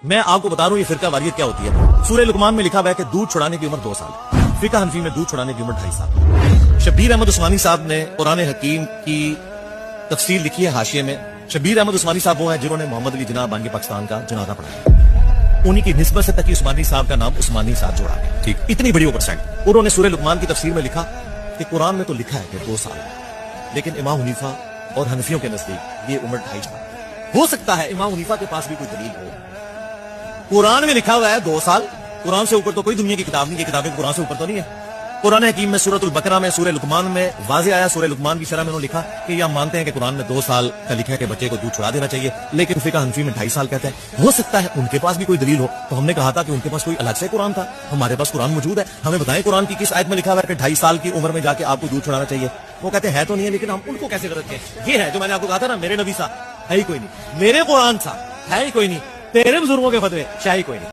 میں آپ کو بتا رہا ہوں یہ فرقہ واریت کیا ہوتی ہے. سورہ لقمان میں لکھا ہوا ہے کہ دودھ چھڑانے کی عمر 2 سال ہے. فقہ حنفی میں دودھ چھڑانے کی عمر 2.5 سال. شبیر احمد عثمانی صاحب نے قرآن حکیم کی تفسیر لکھی ہے حاشیے میں. شبیر احمد عثمانی صاحب وہ ہیں جنہوں نے محمد علی جناح بانگی پاکستان کا جنازہ پڑھایا. انہی کی نسبت سے تقی عثمانی صاحب کا نام عثمانی صاحب جوڑا گیا. ٹھیک, اتنی بڑی اوورسائٹ. انہوں نے سورہ لقمان کی تفسیر میں لکھا کہ قرآن میں تو لکھا ہے کہ 2 سال, لیکن امام حنیفہ اور حنفیوں کے نزدیک یہ عمر 2.5 سال. ہو سکتا ہے امام حنیفہ کے پاس بھی کوئی دلیل ہو. قرآن میں لکھا ہوا ہے 2 سال. قرآن سے اوپر تو کوئی دنیا کی کتاب نہیں. یہ کتابیں قرآن سے اوپر تو نہیں ہے. قرآن حکیم میں سورۃ البقرہ میں سورہ لقمان میں واضح آیا. سورہ لقمان کی شرح میں انہوں نے لکھا کہ یہ ہم مانتے ہیں کہ قرآن میں 2 سال کا لکھا ہے کہ بچے کو دودھ چھڑا دینا چاہیے, لیکن فقہ حنفی میں 2.5 سال کہتا ہے. ہو سکتا ہے ان کے پاس بھی کوئی دلیل ہو. تو ہم نے کہا تھا کہ ان کے پاس کوئی الگ سے قرآن تھا. ہمارے پاس قرآن موجود ہے, ہمیں بتائیں قرآن کی کس آیت میں لکھا ہوا ہے کہ 2.5 سال کی عمر میں جا کے آپ کو دودھ چھڑانا چاہیے. وہ کہتے ہیں ہے تو نہیں ہے, لیکن ہم ان کو کیسے غلط کہیں. یہ ہے جو میں نے آپ کو کہا تھا نا, میرے نبی صاحب ہے ہی کوئی نہیں, میرے قرآن صاحب ہے ہی کوئی نہیں, تیرے بزرگوں کے فتوے ہے ہی کوئی نہیں.